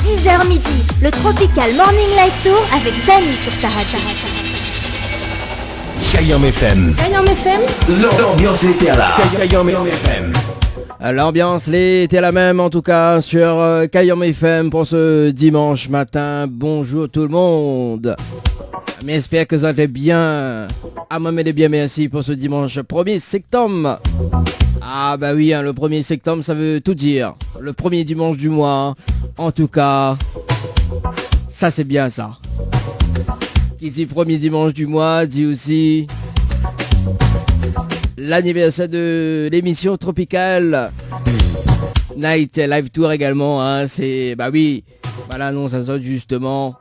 10h midi, le Tropical Morning Live Tour avec Dany sur ta radio. Kayam FM. Kayam FM. L'ambiance était là. Kayam FM. L'ambiance était la même en tout cas sur Kayam FM pour ce dimanche matin. Bonjour tout le monde. Mais j'espère que vous allez bien. Ah moi mais bien merci pour ce dimanche 1er septembre. Ah bah oui, hein, le 1er septembre ça veut tout dire. Le premier dimanche du mois. En tout cas, ça c'est bien ça. Qui dit premier dimanche du mois dit aussi l'anniversaire de l'émission Tropical Night Live Tour également, hein, c'est, bah oui, voilà, non, ça sonne justement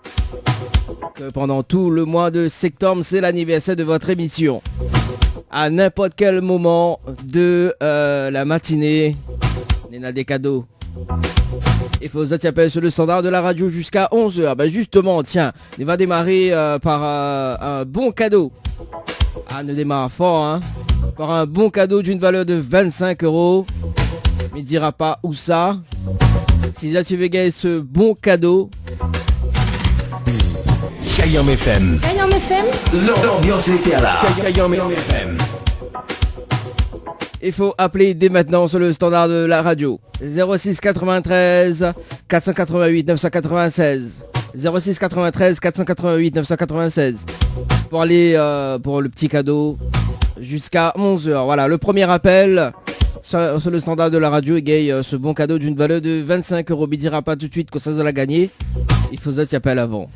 que pendant tout le mois de septembre, c'est l'anniversaire de votre émission. À n'importe quel moment de la matinée, il y a des cadeaux. Il faut que tu appelles sur le standard de la radio jusqu'à 11h. Bah justement, tiens, il va démarrer par un bon cadeau. Ah, ne démarre fort, hein. Par un bon cadeau d'une valeur de 25 €. Mais il dira pas où ça. Si tu veux gagner ce bon cadeau. Kayam FM. Kayam FM. L'ambiance était là. Kayam FM. Il faut appeler dès maintenant sur le standard de la radio. 06 93 488 996. 06 93 488 996. Pour aller pour le petit cadeau jusqu'à 11h. Voilà, le premier appel sur le standard de la radio et gagne ce bon cadeau d'une valeur de 25 €. Il dira pas tout de suite que ça doit la gagner. Il faut que tu appelles avant.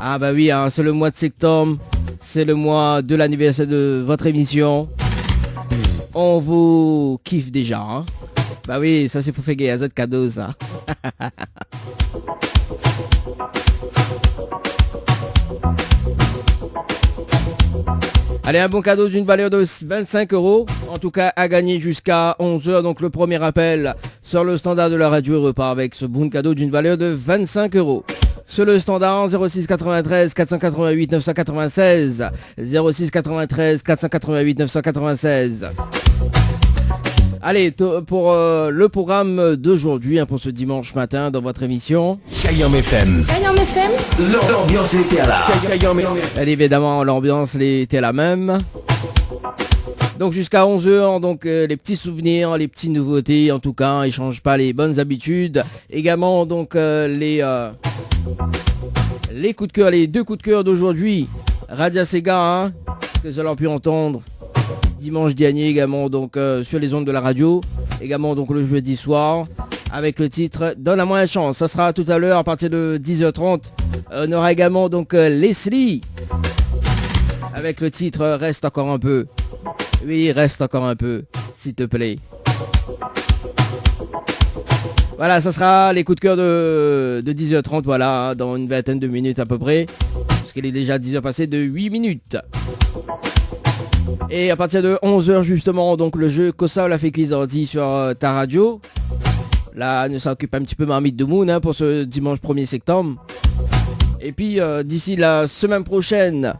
Ah bah oui, hein, c'est le mois de septembre. C'est le mois de l'anniversaire de votre émission. On vous kiffe déjà, hein. Bah oui, ça c'est pour faire gagner un autre cadeau, ça. Allez, un bon cadeau d'une valeur de 25 €. En tout cas, à gagner jusqu'à 11h. Donc le premier appel sur le standard de la radio repart avec ce bon cadeau d'une valeur de 25 €. Sur le standard 06 93 488 996. 06 93 488 996. Allez, pour le programme d'aujourd'hui, hein, pour ce dimanche matin dans votre émission Kayam FM. Kayam FM. L'ambiance était là. Kayam FM. Bien évidemment, l'ambiance était la même. Donc jusqu'à 11h, donc les petits souvenirs, les petites nouveautés, en tout cas, ils changent pas les bonnes habitudes. Également donc les coups de cœur, les deux coups de cœur d'aujourd'hui. Radia Sega, hein, que vous avez pu entendre dimanche dernier également donc sur les ondes de la radio. Également donc le jeudi soir avec le titre Donne-moi une chance. Ça sera tout à l'heure à partir de 10h30. On aura également donc Leslie avec le titre Reste encore un peu. Oui, reste encore un peu, s'il te plaît. Voilà, ça sera les coups de cœur de 10h30, voilà, dans une vingtaine de minutes à peu près. Parce qu'il est déjà 10h passé de 8 minutes. Et à partir de 11h justement, donc le jeu Kosa la fait Kizordi sur ta radio. Là, nous s'occupe un petit peu Marmite de Moon, hein, pour ce dimanche 1er septembre. Et puis d'ici la semaine prochaine,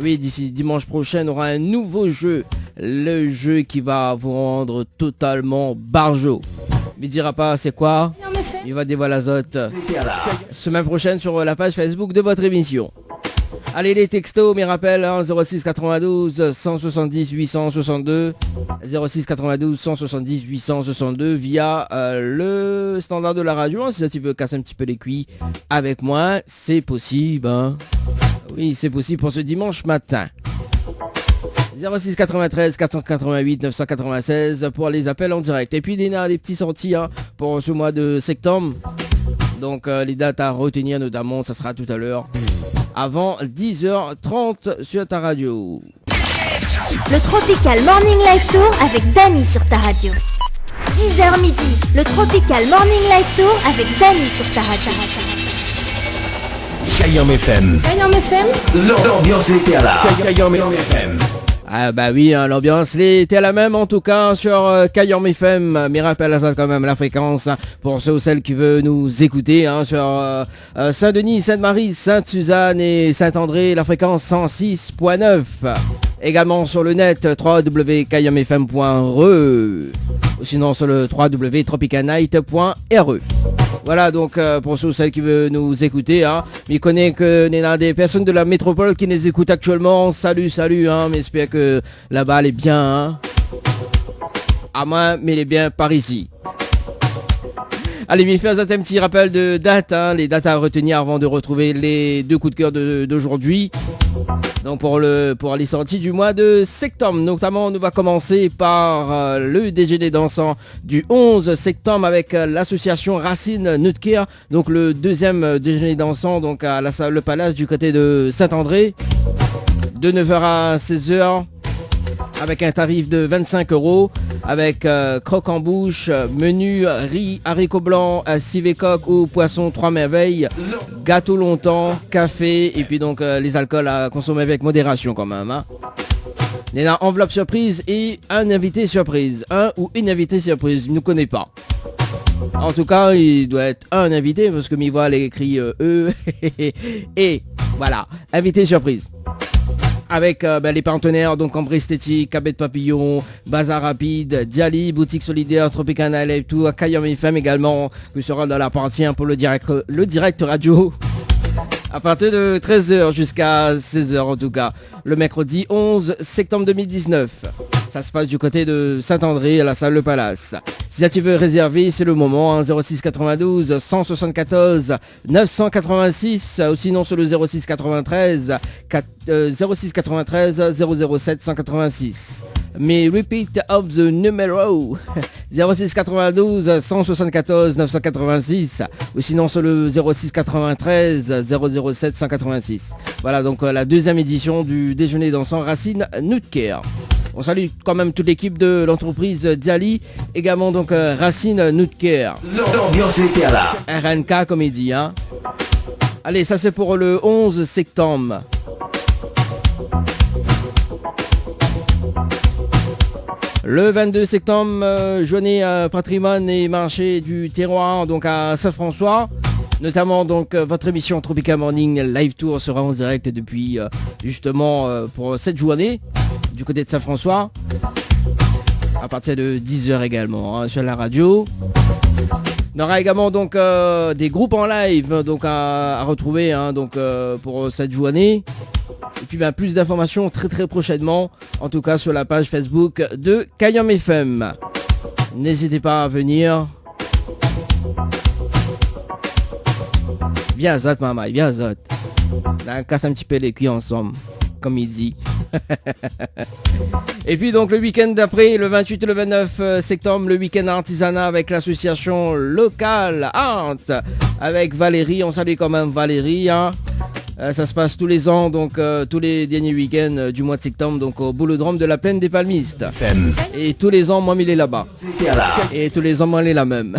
oui, d'ici dimanche prochain, on aura un nouveau jeu. Le jeu qui va vous rendre totalement barjo. Il ne dira pas c'est quoi. Il va dévoiler l'azote semaine prochaine sur la page Facebook de votre émission. Allez, les textos, mes rappels, hein, 06 92 170 862. 06 92 170 862 via le standard de la radio. Hein, si tu veux casser un petit peu les cuits avec moi, c'est possible. Hein. Oui, c'est possible pour ce dimanche matin. 06 93 488 996 pour les appels en direct. Et puis il y a des petits sorties, hein, pour ce mois de septembre. Donc les dates à retenir notamment, ça sera tout à l'heure avant 10h30 sur ta radio. Le Tropical Morning Live Tour avec Dany sur ta radio. 10h midi, le Tropical Morning Live Tour avec Dany sur ta radio. Kayam FM. Kayam FM. L'ambiance était là. Kayam FM. Ah bah oui, hein, l'ambiance était la même en tout cas sur Kayam FM. Mais rappelle à ça quand même la fréquence, hein, pour ceux ou celles qui veulent nous écouter, hein, sur Saint-Denis, Sainte-Marie, Sainte-Suzanne et Saint-André, la fréquence 106.9. Également sur le net www.kayamfm.re ou sinon sur le www.tropicalnight.re. Voilà, donc pour ceux ou celles qui veulent nous écouter, hein, mais il connaît que il y a des personnes de la métropole qui nous écoutent actuellement. Salut, hein, mais j'espère que là-bas elle est bien, hein. À moins, mais elle est bien par ici. Allez, mais faisons un petit rappel de dates, hein, les dates à retenir avant de retrouver les deux coups de cœur d'aujourd'hui. Donc pour les sorties du mois de septembre, notamment, nous va commencer par le déjeuner dansant du 11 septembre avec l'association Racine Nutcare. Donc le deuxième déjeuner dansant donc à la salle Le Palace du côté de Saint-André, de 9h à 16h, avec un tarif de 25 €, avec croque en bouche, menu riz, haricots blancs, civet coq ou poisson 3 merveilles, gâteau longtemps, café, et puis donc les alcools à consommer avec modération quand même, hein. Il y a une enveloppe surprise et un invité surprise. Un ou une invitée surprise, je ne connais pas. En tout cas, il doit être un invité parce que m'y voit écrit E et voilà, invité surprise. Avec les partenaires, donc Ambre Esthétique, Cabet Papillon, Bazar Rapide, Diali, Boutique Solidaire, Tropicana Live Tour, Kayam FM également, qui sera dans la partie pour le direct radio. À partir de 13h jusqu'à 16h en tout cas, le mercredi 11 septembre 2019. Ça se passe du côté de Saint-André à la salle Le Palace. Si tu veux réserver, c'est le moment, hein, 06 92 174 986 ou sinon sur le 06 93 007 186. Mais repeat of the numero 06 92 174 986 ou sinon sur le 06 93 007 186. Voilà donc la deuxième édition du déjeuner dansant Racine Nutcare. On salue quand même toute l'équipe de l'entreprise Diali, également donc Racine Nutcare. L'ambiance était là. RNK comme il dit, hein. Allez, ça c'est pour le 11 septembre. Le 22 septembre, journée patrimoine et marché du terroir donc à Saint-François. Notamment donc votre émission Tropical Morning Live Tour sera en direct depuis justement pour cette journée du côté de Saint-François à partir de 10h également, hein, sur la radio. On aura également donc des groupes en live donc à retrouver, hein, donc pour cette journée. Et puis plus d'informations très prochainement, en tout cas sur la page Facebook de Kayam FM. N'hésitez pas à venir. Viens Zot maman, viens Zot. On casse un petit peu les cuits ensemble, comme il dit. Et puis donc le week-end d'après, le 28 et le 29 septembre, le week-end artisanat avec l'association locale Art, avec Valérie, on salue quand même Valérie, hein. Ça se passe tous les ans, donc tous les derniers week-ends du mois de septembre, donc au Boulodrome de la Plaine des Palmistes. Et tous les ans, moi, il est là-bas. Et tous les ans, moi, il est là même.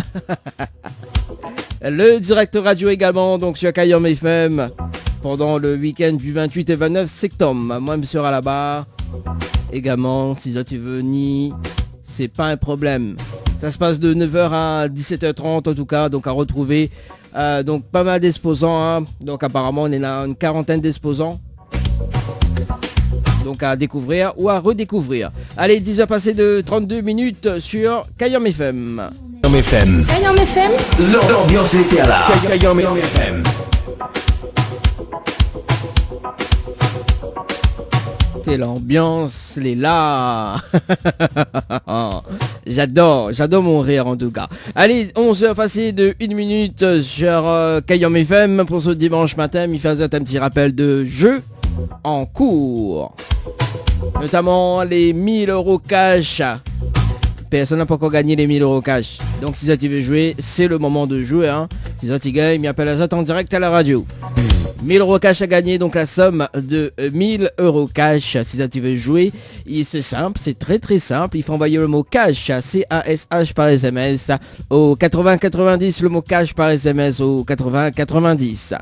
Le direct radio également, donc sur Kayam FM, pendant le week-end du 28 et 29 septembre. Moi, je serai là-bas. Également, si tu veux venir, c'est pas un problème. Ça se passe de 9h à 17h30 en tout cas, donc à retrouver. Donc pas mal d'exposants, hein. Donc apparemment on est là une quarantaine d'exposants. Donc à découvrir ou à redécouvrir. Allez, 10h passées de 32 minutes sur Kayam FM. Kayam FM. Kayam FM. L'ambiance était là. Kayam FM. Et l'ambiance, elle est là. J'adore mon rire en tout cas. Allez, 11h passées de 1 minute sur Kayam FM pour ce dimanche matin. Il faisait un petit rappel de jeux en cours. Notamment les 1000 € cash. Personne n'a pas encore gagné les 1000 € cash. Donc si ça tu veux jouer, c'est le moment de jouer, hein. Si ça tu gagnes, il m'appelle à ça en direct à la radio. 1000 € cash à gagner, donc la somme de 1000 € cash. Si ça tu veux jouer, c'est simple, c'est très simple. Il faut envoyer le mot cash, C-A-S-H par SMS au 80-90, le mot cash par SMS au 80-90.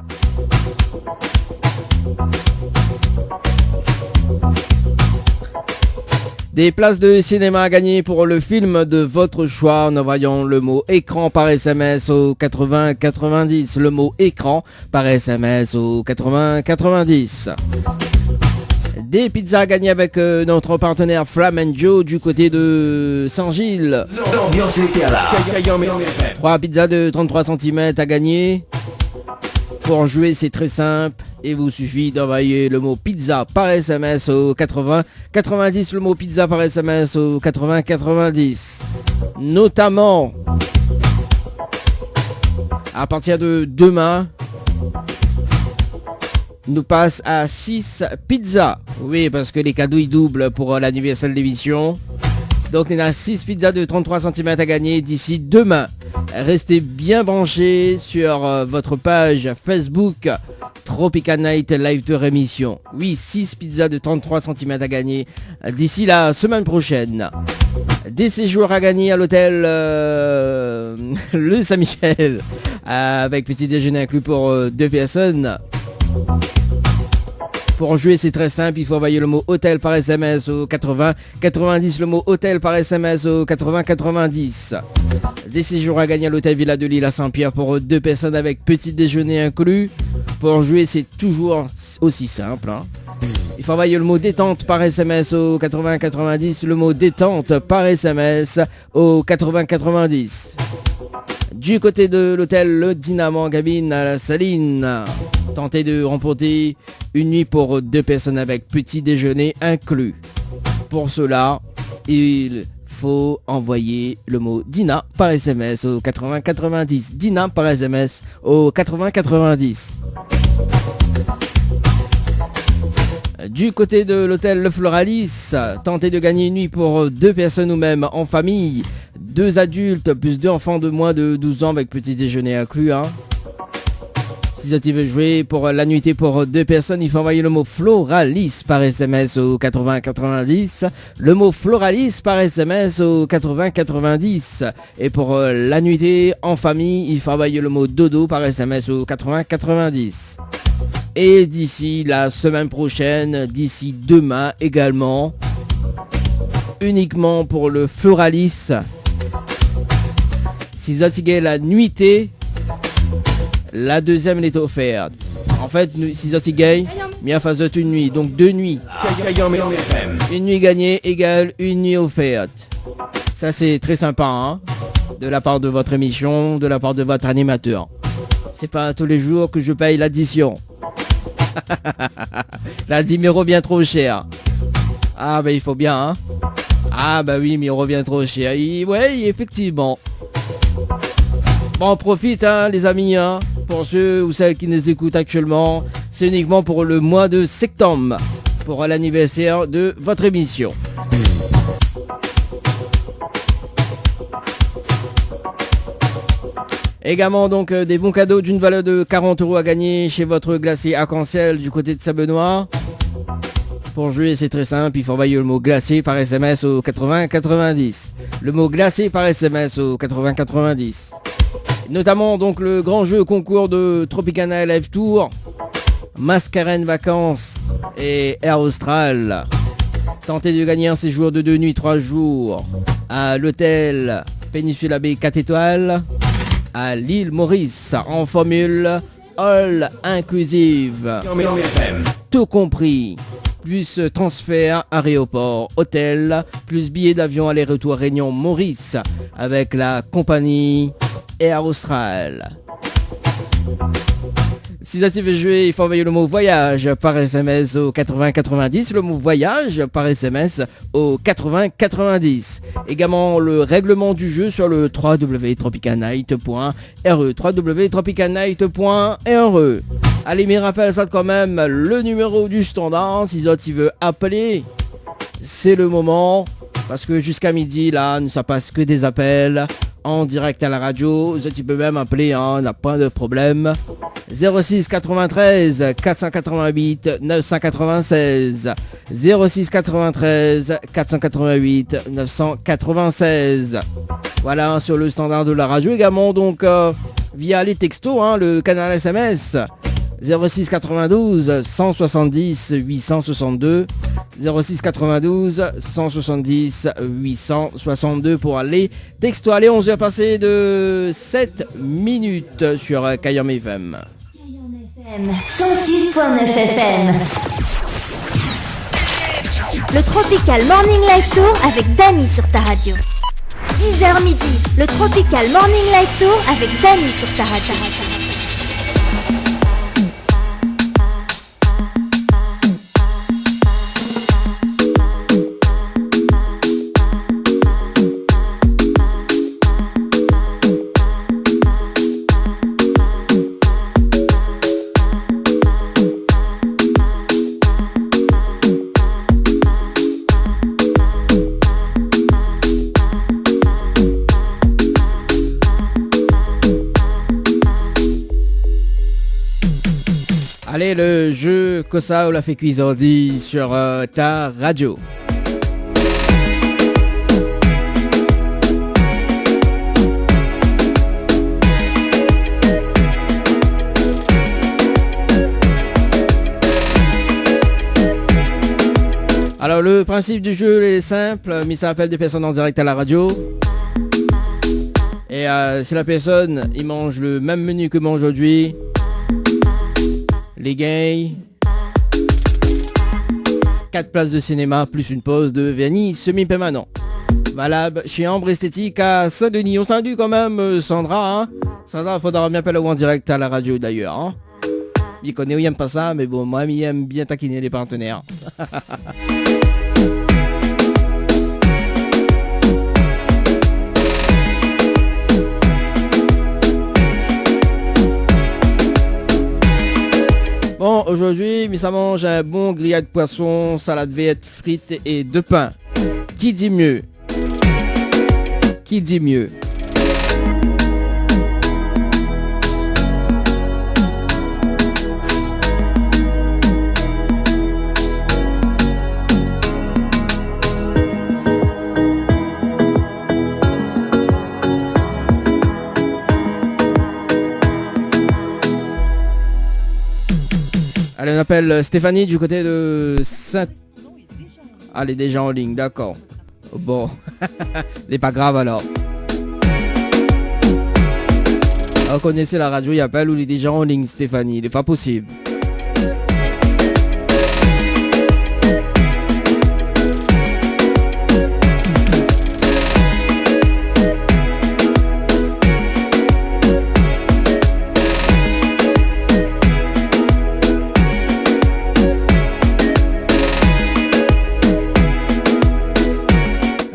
Des places de cinéma à gagner pour le film de votre choix en envoyant le mot écran par SMS au 80-90. Le mot écran par SMS au 80-90. Des pizzas à gagner avec notre partenaire Flam & Joe du côté de Saint-Gilles. L'ambiance était à la Kayame FM. 3 pizzas de 33 cm à gagner. Pour jouer, c'est très simple. Il vous suffit d'envoyer le mot pizza par SMS au 80 90. Le mot pizza par SMS au 80 90. Notamment, à partir de demain, nous passe à 6 pizzas. Oui, parce que les cadeaux ils doublent pour l'anniversaire de l'émission. Donc il y en a 6 pizzas de 33 cm à gagner d'ici demain. Restez bien branchés sur votre page Facebook Tropical Night Live Tour émission. Oui, 6 pizzas de 33 cm à gagner d'ici la semaine prochaine. Des séjours à gagner à l'hôtel le Saint-Michel avec petit déjeuner inclus pour 2 personnes. Pour jouer, c'est très simple, il faut envoyer le mot hôtel par SMS au 80 90, le mot hôtel par SMS au 80 90. Des séjours à gagner à l'hôtel Villa de Lille à Saint-Pierre pour 2 personnes avec petit déjeuner inclus. Pour jouer, c'est toujours aussi simple, hein. Il faut envoyer le mot détente par SMS au 80 90, le mot détente par SMS au 80 90. Du côté de l'hôtel Le Dynamo en cabine à la Saline, tentez de remporter une nuit pour 2 personnes avec petit déjeuner inclus. Pour cela, il faut envoyer le mot Dina par SMS au 80 90. Dina par SMS au 80 90. Du côté de l'hôtel Le Floralis, tentez de gagner une nuit pour 2 personnes ou même en famille. 2 adultes plus 2 enfants de moins de 12 ans avec petit déjeuner inclus, hein. Si tu veux jouer pour la nuitée pour 2 personnes, il faut envoyer le mot Floralis par SMS au 80 90. Le mot Floralis par SMS au 80 90. Et pour la nuitée en famille, il faut envoyer le mot Dodo par SMS au 80 90. Et d'ici la semaine prochaine, d'ici demain également, uniquement pour le Floralis, si vous avez la nuitée, la deuxième elle est offerte. En fait, si vous avez bien phase une nuit, donc 2 nuits. Kayame FM. Une nuit gagnée égale une nuit offerte. Ça c'est très sympa, hein, de la part de votre émission, de la part de votre animateur. C'est pas tous les jours que je paye l'addition. La 10 me revient trop cher. Ah bah il faut bien, hein. Ah bah oui, mais il revient trop cher. Ouais, effectivement. Bon, on profite, hein, les amis, hein, pour ceux ou celles qui nous écoutent actuellement. C'est uniquement pour le mois de septembre, pour l'anniversaire de votre émission. Également donc des bons cadeaux d'une valeur de 40 € à gagner chez votre glacier arc-en-ciel du côté de Sablenois. Pour jouer, c'est très simple, il faut envoyer le mot glacé par SMS au 80 90. Le mot glacé par SMS au 80 90. Notamment donc le grand jeu concours de Tropicana Live Tour, Mascarène Vacances et Air Austral. Tentez de gagner un séjour de 2 nuits 3 jours à l'hôtel Péninsula Bay 4 étoiles à l'île Maurice en formule all inclusive. Tout compris. Plus transfert aéroport hôtel, plus billets d'avion aller-retour Réunion Maurice avec la compagnie Air Austral. Si vous veux jouer, il faut envoyer le mot voyage par SMS au 80 90. Le mot voyage par SMS au 80 90. Également le règlement du jeu sur le www.tropicalnight.re. www.tropicalnight.re. Allez, mais rappelle ça quand même, le numéro du standard, si tu veux appeler, c'est le moment. Parce que jusqu'à midi, là, ça passe que des appels en direct à la radio. Tu peux même appeler, hein, n'a pas de problème. 06 93 488 996. 06 93 488 996. Voilà, sur le standard de la radio également, donc via les textos, hein, le canal SMS. 06 92 170 862. 06 92 170 862 pour les textos. Allez, 11h passées de 7 minutes sur Kayame FM. 106.9 FM. le Tropical Morning Live Tour avec Dany sur ta radio. 10h midi, le Tropical Morning Live Tour avec Dany sur ta radio. Allez, le jeu Kosa l'a fait cuisardi sur ta radio. Alors le principe du jeu est simple, mais ça appelle des personnes en direct à la radio. Et si la personne il mange le même menu que moi aujourd'hui, les gays, 4 places de cinéma plus une pause de vernis semi-permanent. Valable chez Ambre Esthétique à Saint-Denis. On salue quand même Sandra. Hein. Sandra, il faudra bien appeler en direct à la radio d'ailleurs. Hein. Il connaît ou il aime pas ça, mais bon, moi, il aime bien taquiner les partenaires. Bon, aujourd'hui, ça mange un bon grillade de poisson, salade verte, frites et de pain. Qui dit mieux? Qui dit mieux? Allez, on appelle Stéphanie du côté de Saint... Ah, elle est déjà en ligne, d'accord. Bon, c'est pas grave alors. Vous connaissez la radio, il appelle ou il est déjà en ligne, Stéphanie, il n'est pas possible.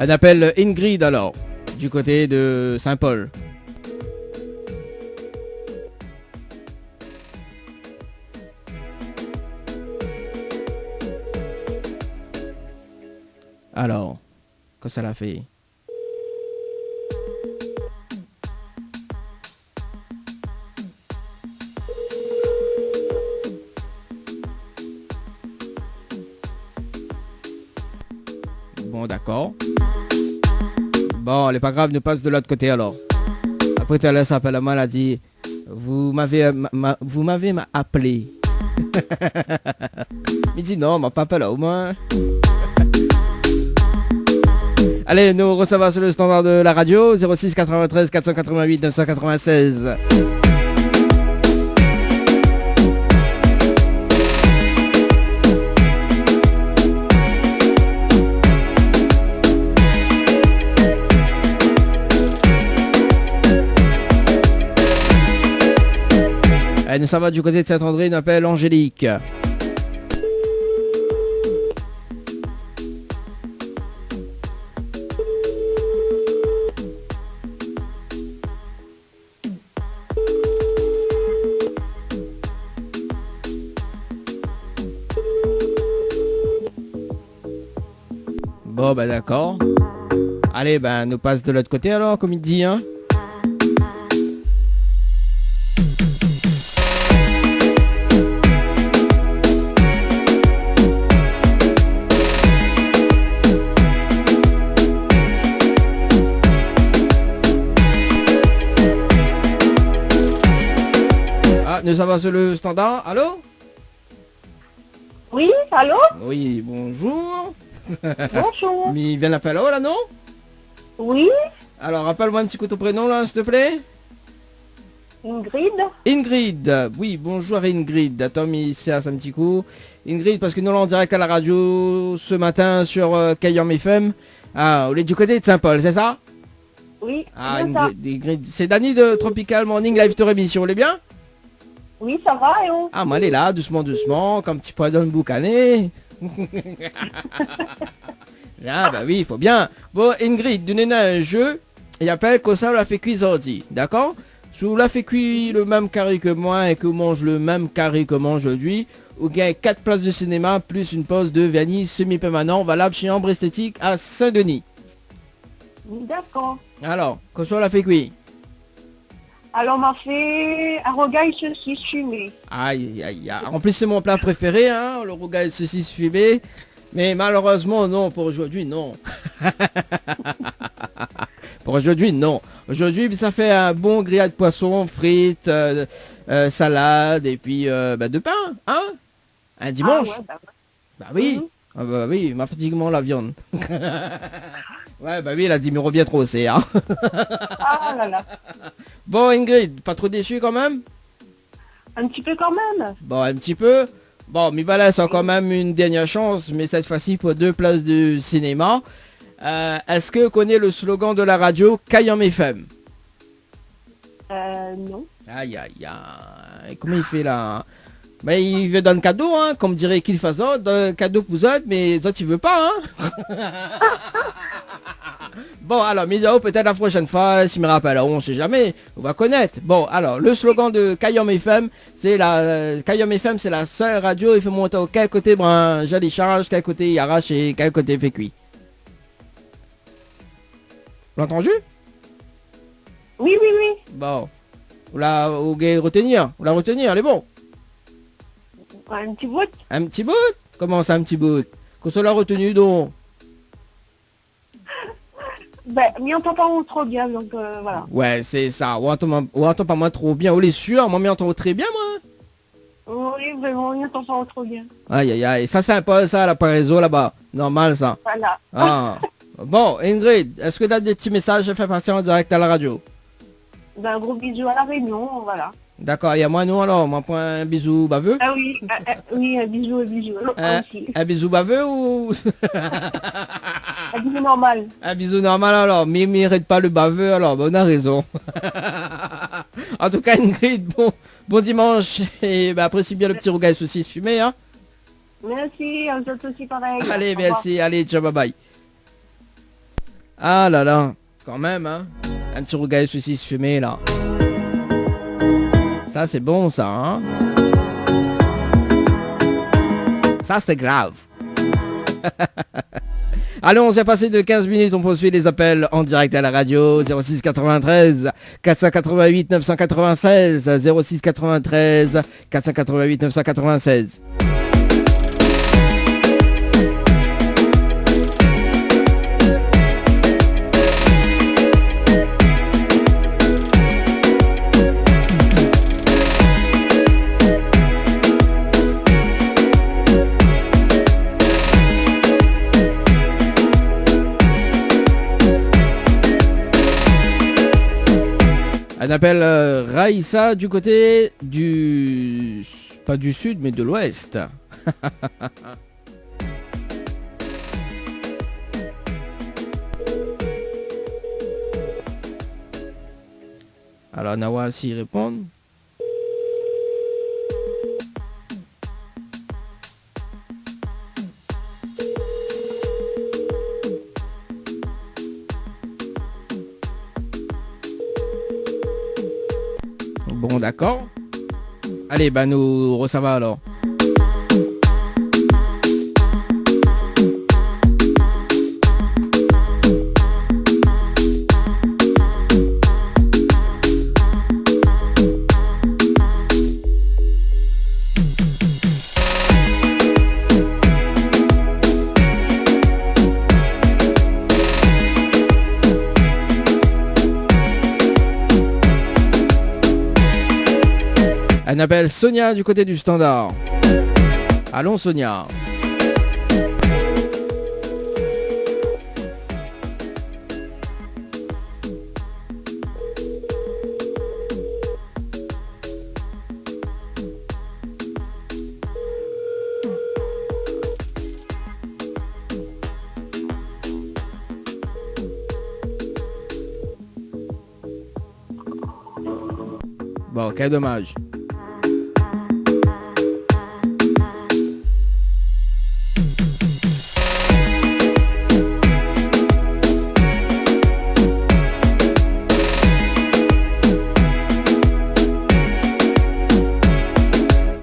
On appelle Ingrid alors, du côté de Saint-Paul. Alors, que ça l'a fait? Bon, d'accord. Bon, elle est pas grave, nous passe de l'autre côté alors. Après, tout à l'heure, ça appelle à moi, elle a dit, vous m'avez appelé. Il dit non, m'a pas appelé au moins. Allez, nous recevons sur le standard de la radio, 06 93 488 996. Nous ça va du côté de Saint-André, nous appelle Angélique. Bon bah d'accord. Allez ben nous passe de l'autre côté alors comme il dit hein. Nous avons sur le standard. Allô? Oui, allô? Oui, bonjour. Bonjour. Mais il vient l'appeler là, non? Oui. Alors, rappelle-moi un petit coup ton prénom, là, s'il te plaît. Ingrid. Ingrid, oui, bonjour Ingrid. Attends, mais c'est un petit coup. Ingrid, parce que nous sommes en direct à la radio ce matin sur Kayam FM. Ah, on est du côté de Saint-Paul, c'est ça? Oui, Ah, c'est ça. Ingrid, c'est Dani de Tropical Morning Live Tour émission, vous allez bien? Oui, ça va, et on. Ah, moi, elle est là, doucement, doucement, comme petit poids dans le boucané. Ah, bah oui, il faut bien. Bon, Ingrid, donnez-nous un jeu. Il appelle que ça, on l'a fait cuire aujourd'hui, d'accord? Si vous l'a fait cuire le même carré que moi et que vous mangez le même carré que moi aujourd'hui, vous gagnez 4 places de cinéma plus une pause de vernis semi-permanent valable chez Ambre Esthétique à Saint-Denis. D'accord. Alors, que ça, on l'a fait cuire. Alors, on m'a fait un rogaille saucisse fumée. Aïe, aïe, aïe. En plus, c'est mon plat préféré, hein, le rogaille saucisse fumée. Mais malheureusement, non, pour aujourd'hui, non. Pour aujourd'hui, non. Aujourd'hui, ça fait un bon grillade de poisson, frites, salade et puis de pain, hein? Un dimanche. Ah, ouais, bah, ouais. Bah oui. Mhm. Ah bah oui, m'a fatiguement la viande. Ouais, bah oui, elle a dit, mais revient trop, c'est, hein. Ah là là. Bon, Ingrid, pas trop déçu quand même? Un petit peu quand même. Bon, un petit peu. Bon, mais voilà, c'est quand même une dernière chance, mais cette fois-ci pour 2 places de cinéma. Est-ce que vous connaissez le slogan de la radio Kayam FM? Non. Aïe, aïe, aïe. Comment il fait là? Mais il veut donner cadeau, hein, comme dirait qu'il fasse ça, donne cadeau pour autres, mais autres il veut pas, hein. Bon, alors, Misao, peut-être la prochaine fois, s'il me rappelle, on sait jamais, on va connaître. Bon, alors, le slogan de Kayam FM, c'est Kayam FM, c'est la seule radio, il faut monter au quel côté branche les charges, quel côté il arrache et quel côté il fait cuit. Vous l'avez entendu? Oui, oui, oui. Bon. Vous la retenir, elle est bon. Un petit bout. Un petit bout? Comment ça, un petit bout? Qu'on se l'a retenu donc? Ben, m'y entend pas trop bien, donc voilà. Ouais, c'est ça. On entend pas moi trop bien. On est sûr, moi m'y entend très bien, moi. Oui, vraiment, m'y entend pas trop bien. Aïe, aïe, aïe. Ça, c'est un peu ça, la réseau là-bas. Normal, ça. Voilà. Ah. Bon, Ingrid, est-ce que tu as des petits messages à faire passer en direct à la radio? Ben, un gros bisou à la Réunion, voilà. D'accord, il y a moi, nous, alors. Moi, point un bisou baveux. Ah oui, oui, un bisou, un bisou. Aussi. Un bisou baveux ou... Un bisou normal. Un bisou normal, alors. Mais mérite pas le baveux, alors. Bon, on a raison. En tout cas, Ingrid, bon dimanche. Et bah, apprécie bien le petit rougail saucisse fumé, hein. Merci, on se aussi pareil. Allez, merci. Allez, ciao, bye bye. Ah là là, quand même, hein. Un petit rougail saucisse fumé, là. Ça, c'est bon, ça, hein. Ça, c'est grave. Allez, on s'est passé de 15 minutes, on poursuit les appels en direct à la radio. 06 93 488 996 06 93 488 996. On appelle Raïssa du côté du... pas du sud, mais de l'ouest. Alors, Nawa, s'y répondre. Bon, d'accord. Allez, bah nous recevons alors. On appelle Sonia du côté du standard. Allons Sonia. Bon, quel dommage.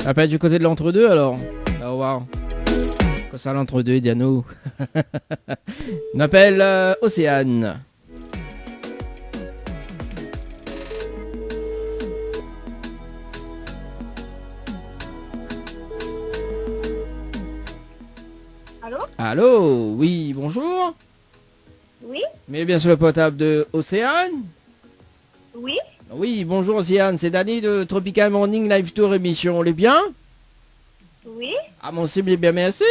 Appelle du côté de l'entre-deux alors. Au revoir. Quoi ça l'entre-deux, Diano? On appelle Océane. Allô? Allô? Oui, bonjour. Oui? Mais bien sur le portable de Océane. Oui? Oui, bonjour Océane, c'est Danny de Tropical Morning Live Tour émission. On est bien? Oui? Ah mon cible, bien merci.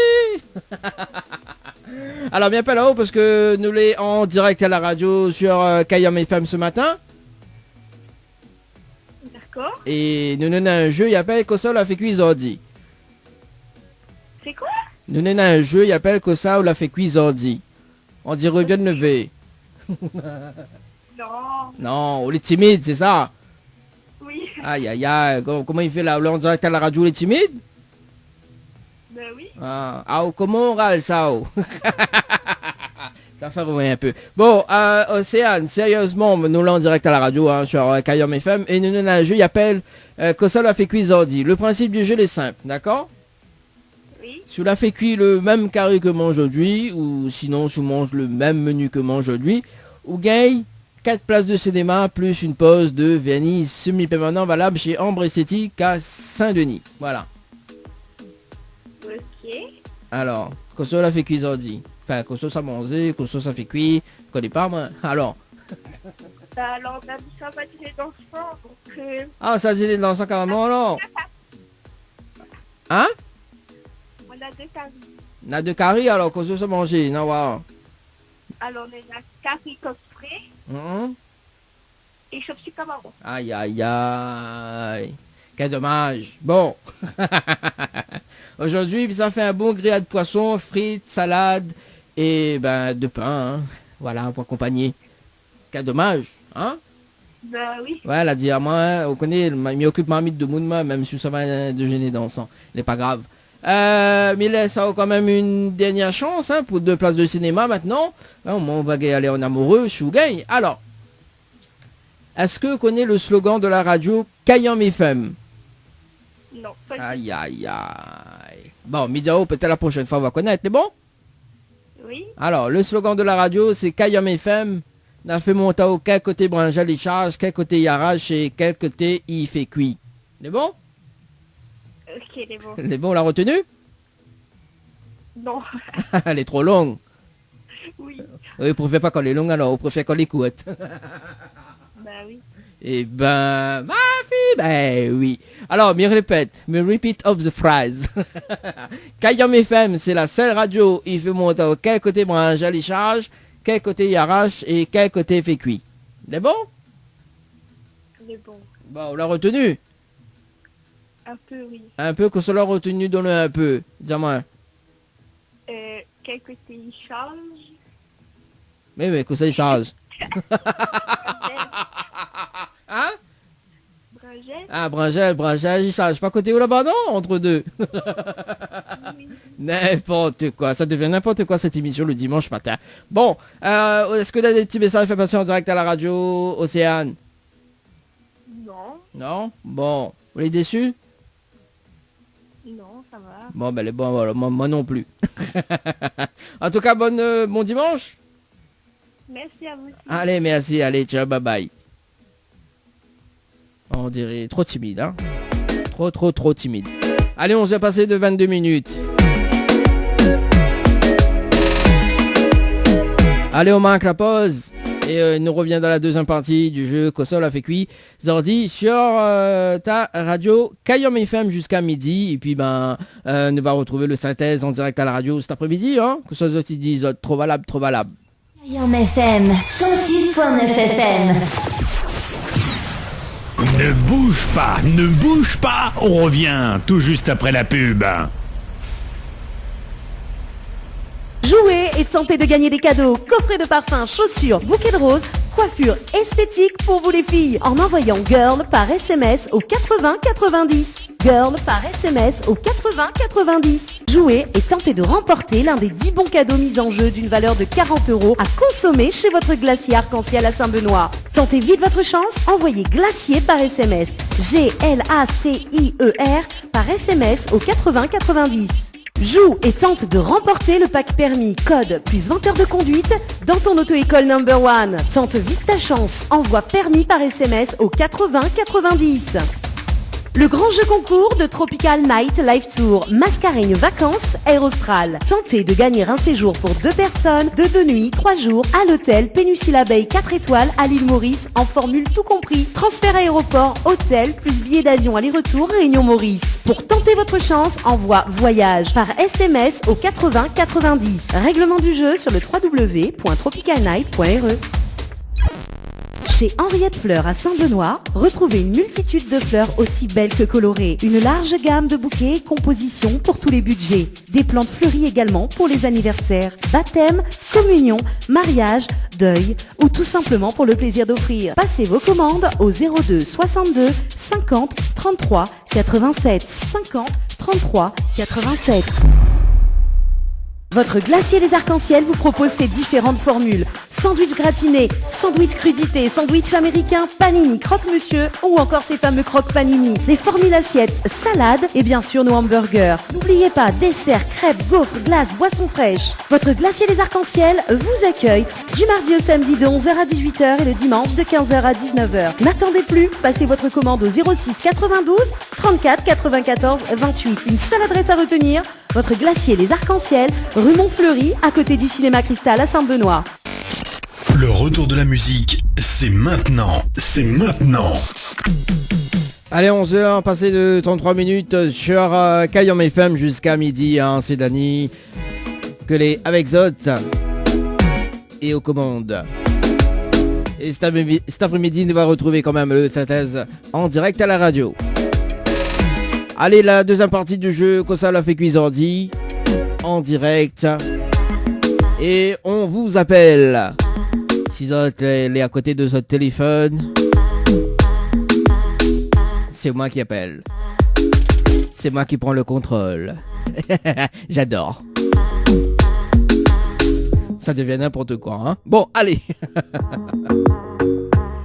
Alors bien pas là-haut parce que nous l'est en direct à la radio sur Kayam FM ce matin. D'accord. Et nous avons un jeu, il appelle Kosa la fait cuisardi. C'est quoi? Nous avons un jeu, il appelle Kosa ou la fait cuisardi. On dirait bien de lever. Non. Non, on est timide, c'est ça? Oui. Aïe aïe aïe, comment il fait là en direct à la radio, il est timide? Ben oui. Ah, comment on râle ça? Ça fait revenir un peu. Bon, Océane, sérieusement, nous l'en direct à la radio hein, sur Kayam FM et nous avons un jeu, il appelle Kosa la fait cuisardi. Le principe du jeu est simple, d'accord? Oui. Si vous la fait cuire le même carré que moi aujourd'hui, ou sinon si vous mangez le même menu que moi aujourd'hui, vous gagnez 4 places de cinéma plus une pause de vernis semi-permanent valable chez Ambre Esthétique à Saint-Denis. Voilà. Ok. Alors, Koso la fait cuire aujourd'hui. Enfin, Koso ça mange, Koso ça fait cuire. Je connais pas moi. Alors. Alors, on a dit ça va dire d'enfants, donc... Ah, ça dit dans ça carrément alors. Hein? On a deux caries. On a deux carrés alors, Koso ça manger. Non, wow. Alors, on a caries coffré et chaussures camarons. Aïe aïe aïe. Quel dommage. Bon. Aujourd'hui, ça fait un bon grillade de poisson, frites, salade et ben de pain. Hein. Voilà, pour accompagner. Quel dommage. Hein? Ben oui. Ouais, elle a dit à moi, on connaît, il m'occupe mamie de Mounma, même si ça va déjeuner dans le sang. Il n'est pas grave. Mais là, ça a quand même une dernière chance hein, pour 2 places de cinéma maintenant. Hein, on va aller en amoureux, je suis gay. Alors, est-ce que vous connaissez le slogan de la radio Kayam FM? Non, pas du Aïe aïe aïe. Bon, Midiao, peut-être la prochaine fois on va connaître, c'est bon? tout. Oui. Alors, le slogan de la radio c'est Kayam FM. On a fait monter au quel côté branchal les charges, quel côté il arrache et quel côté il fait cuit. C'est bon? Ok, c'est bon. C'est bon, on l'a retenu? Non. Elle est trop longue. Oui. Oui, vous préférez pas quand elle est longue, alors vous préférez quand elle est courte. Ben oui. Eh ben, ma fille, ben oui. Alors, me repeat of the phrase. Kayam FM, c'est la seule radio, il fait monter au quel côté branche les charges, quel côté il arrache et quel côté il fait cuit. C'est bon? C'est bon. Bon, on l'a retenu. Un peu, oui. Un peu, que cela retenu, donne un peu. Dis-moi. Quel côté il change? Mais, que ça il charge. Hein? Brangette? Ah, branchage, il change pas côté ou là-bas, non? Entre deux. Oui. N'importe quoi, ça devient n'importe quoi cette émission le dimanche matin. Bon, est-ce que tu as des petits messages fait passer en direct à la radio Océane? Non. Non? Bon, vous êtes déçus? Non, ça va. Bon, ben les bons, voilà, moi non plus. En tout cas, bon dimanche. Merci à vous aussi. Allez, merci, allez, ciao, bye bye. On dirait trop timide, hein? Trop timide. Allez, on s'est passé de 22 minutes. Allez, on marque la pause. Et nous revient dans la deuxième partie du jeu Kosol a fait cuit Zordi sur ta radio Kayam FM jusqu'à midi. Et puis nous va retrouver le synthèse en direct à la radio cet après-midi. Hein, que ça se dit trop valable. Kayam FM 106.9 FM. Ne bouge pas, on revient tout juste après la pub. Jouez et tentez de gagner des cadeaux, coffrets de parfums, chaussures, bouquets de roses, Coiffure esthétique pour vous les filles en envoyant girl par SMS au 80 90. Girl par SMS au 80 90. Jouez et tentez de remporter l'un des 10 bons cadeaux mis en jeu d'une valeur de 40 € à consommer chez votre glacier arc-en-ciel à Saint-Benoît. Tentez vite votre chance, envoyez glacier par SMS. GLACIER par SMS au 80 90. Joue et tente de remporter le pack permis, code plus 20 heures de conduite dans ton auto-école number 1. Tente vite ta chance, envoie permis par SMS au 80 90. Le grand jeu concours de Tropical Night Live Tour, Mascareignes Vacances, Air Austral. Tentez de gagner un séjour pour 2 personnes, de 2 nuits, 3 jours, à l'hôtel Péninsula Bay 4 étoiles à l'île Maurice, en formule tout compris. Transfert aéroport, hôtel, plus billets d'avion aller-retour Réunion Maurice. Pour tenter votre chance, envoie voyage par SMS au 80 90. Règlement du jeu sur le www.tropicalnight.re. Chez Henriette Fleurs à Saint-Benoît, retrouvez une multitude de fleurs aussi belles que colorées. Une large gamme de bouquets et compositions pour tous les budgets. Des plantes fleuries également pour les anniversaires, baptêmes, communions, mariages, deuil ou tout simplement pour le plaisir d'offrir. Passez vos commandes au 02 62 50 33 87 50 33 87. Votre glacier des arcs-en-ciel vous propose ces différentes formules. Sandwich gratiné, sandwich crudité, sandwich américain, panini, croque-monsieur ou encore ces fameux croque-panini. Les formules assiettes, salades et bien sûr nos hamburgers. N'oubliez pas, dessert, crêpes, gaufres, glaces, boissons fraîches. Votre glacier des arcs-en-ciel vous accueille du mardi au samedi de 11h à 18h et le dimanche de 15h à 19h. N'attendez plus, passez votre commande au 06 92 34 94 28. Une seule adresse à retenir, votre glacier les arcs-en-ciel, rue Montfleury, à côté du cinéma Cristal à Saint-Benoît. Le retour de la musique, c'est maintenant. C'est maintenant. Allez, 11h, passé de 33 minutes sur Kayam FM jusqu'à midi. Hein, c'est Dani, que les avec Zot et aux commandes. Et cet après-midi, nous va retrouver quand même le synthèse en direct à la radio. Allez, la deuxième partie du jeu, Kosa l'a fait Cuisardi, en direct. Et on vous appelle. Si vous êtes à côté de votre téléphone, c'est moi qui appelle. C'est moi qui prends le contrôle. J'adore. Ça devient n'importe quoi, hein. Bon, allez.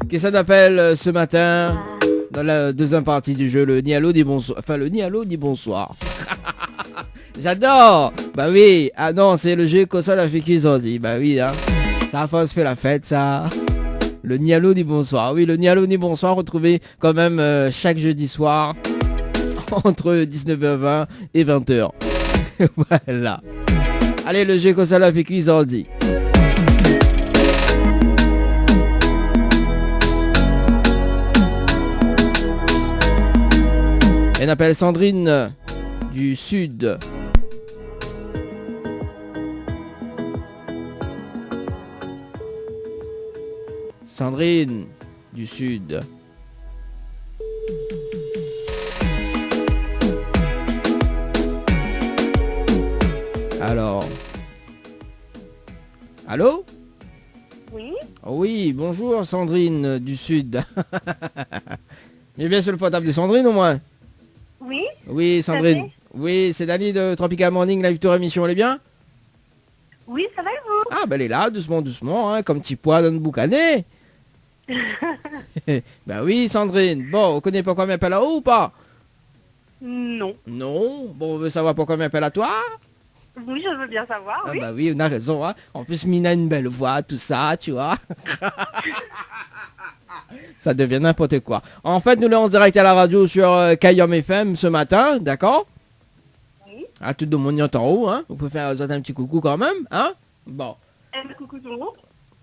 Qu'est-ce que ça appelle ce matin? Dans la deuxième partie du jeu, le Nialo dit bonsoir. Enfin, le Nialo dit bonsoir. J'adore. Bah oui. Ah non, c'est le jeu Kosa l'a fait Cuisardi. Bah oui, hein. Ça se fait la fête, ça. Le Nialo dit bonsoir. Oui, le Nialo dit bonsoir. Retrouvez quand même chaque jeudi soir entre 19h20 et 20h. Voilà. Allez, le jeu Kosa l'a fait Cuisardi. Elle appelle Sandrine du Sud. Sandrine du Sud. Alors. Allô? Oui, Oui, bonjour Sandrine du Sud. Mais bien sur le portable de Sandrine au moins. oui, Oui, Sandrine. fait. Oui, c'est Dani de Tropical Morning Live Tour émission, elle est bien? oui, ça va et vous? Ah, ben elle est là, doucement, doucement, hein, comme petit pois dans le boucanet. Ben oui, Sandrine. Bon, on connaît pas combien elle a haut ou pas? Non. Non. Bon, on veut savoir pour combien elle a toi? Oui, je veux bien savoir, Ah oui. bah oui, on a raison, hein. En plus, Mina a une belle voix, tout ça, tu vois. Ça devient n'importe quoi. En fait, nous sommes en direct à la radio sur Kayam FM ce matin, d'accord? Oui. Ah, tout le monde y entend en haut, hein. Vous pouvez faire un petit coucou quand même, hein. Bon. Coucou tout le monde.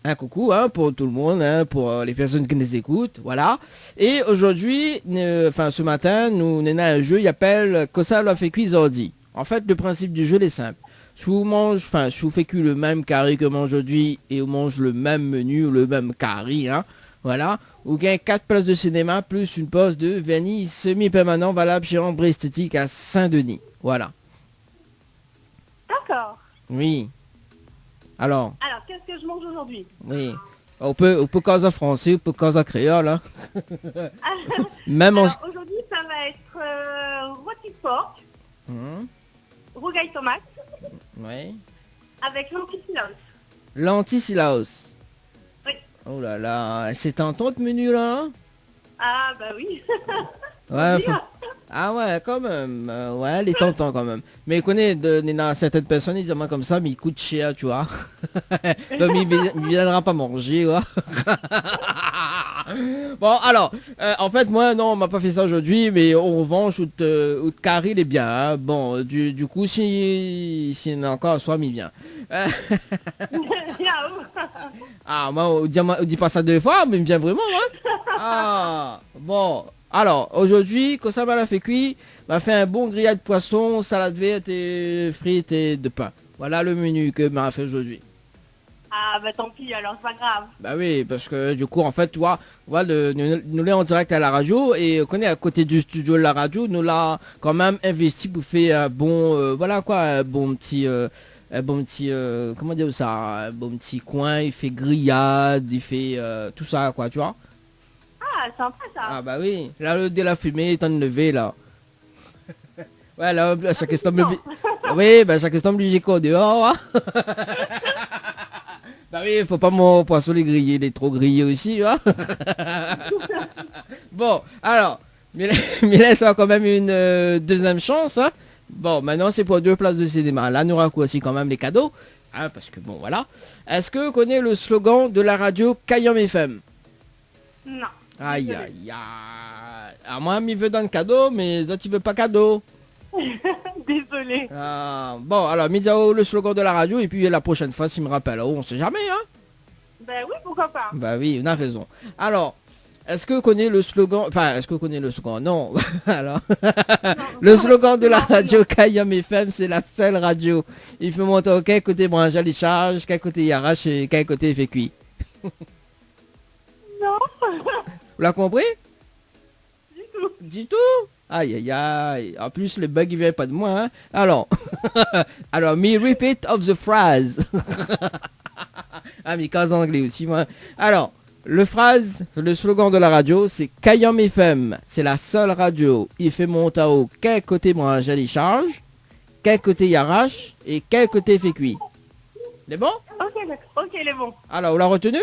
Un coucou, hein, pour tout le monde, hein, pour les personnes qui nous écoutent, voilà. Et aujourd'hui, ce matin, nous avons un jeu, il appelle Kosa l'a fait Cuisardi. En fait, le principe du jeu est simple. Si vous faites que le même carré que moi aujourd'hui et vous mangez le même menu ou le même carré, hein, voilà, vous gagnez 4 places de cinéma plus une pause de vernis semi-permanent valable chez Ambre Esthétique à Saint-Denis. Voilà. D'accord. Oui. Alors, Alors, qu'est-ce que je mange aujourd'hui? oui. On peut causer en français, on peut causer en créole. Hein. Même en... Alors, aujourd'hui, ça va être rôti de porc, rougail tomate, Ouais. avec lentilles. Lentilles. Oui. Oh là là, c'est tentant de menu là. Hein. Ah, bah oui. Ouais, Bien. Ah ouais, quand même. Ouais, elle est tentant quand même. Mais connais, dans certaines personnes, ils disent moi comme ça, mais il coûte cher, tu vois. Donc il viendra pas manger, ouais. Bon, alors, en fait, moi, non, on m'a pas fait ça aujourd'hui, mais en revanche, out carré, il est bien. Hein. Bon, du coup, si il y en a encore, soit mis bien. Ah, moi, on dit pas ça deux fois, mais il me vient vraiment, hein. Ah, bon. Alors, aujourd'hui, quand ça m'a fait cuire, m'a fait un bon grillade de poisson, salade verte et frites et de pain. Voilà le menu que m'a fait aujourd'hui. Ah, bah tant pis, alors c'est pas grave. Bah oui, parce que du coup, en fait, tu vois, nous l'avons en direct à la radio et on connaît à côté du studio de la radio, nous l'a quand même investi pour faire un bon, voilà quoi, un bon petit, comment dire ça, un bon petit coin, il fait grillade, il fait tout ça, quoi, tu vois. Ah, sympa ça. Ah bah oui, là le de la fumée est enlevé là. Ouais là, ça question obligé. Oui, bah ça question obligé quoi dehors. Hein. Bah oui, faut pas mon poisson les griller, il est trop grillé aussi, hein. Bon, alors, Mylène ça a quand même une deuxième chance, hein. Bon, maintenant c'est pour 2 places de cinéma. Là nous raccourcis quand même les cadeaux, hein, parce que bon voilà. Est-ce que vous connaissez le slogan de la radio Kayam FM? Non. Aïe aïe aïe. Ah, moi, il veut donner cadeau, mais les autres, ils veulent pas cadeau. Désolé. Ah, bon, alors, Midiao, le slogan de la radio, et puis la prochaine fois, s'il me rappelle, oh, on sait jamais, hein. Ben oui, pourquoi pas. Bah oui, on a raison. Alors, est-ce que vous connaissez le slogan, enfin, est-ce que vous connaissez le slogan? Non. Alors, le slogan de la radio Kayam FM, c'est la seule radio. Il faut monter au quel côté brancher les charges, quel côté il arrache et quel côté il fait cuit. Non. Vous l'avez compris? Du tout. Du tout? Aïe aïe aïe. En plus le bug il vient pas de moi. Hein? Alors. Alors, me repeat of the phrase. Ah mais cas anglais aussi moi. Alors, le slogan de la radio c'est Kayam FM. C'est la seule radio. Il fait monter au quel côté branche les charges, quel côté il arrache et quel côté il fait cuire. C'est bon? Ok, d'accord. Ok, il est bon. Alors, vous l'avez retenu?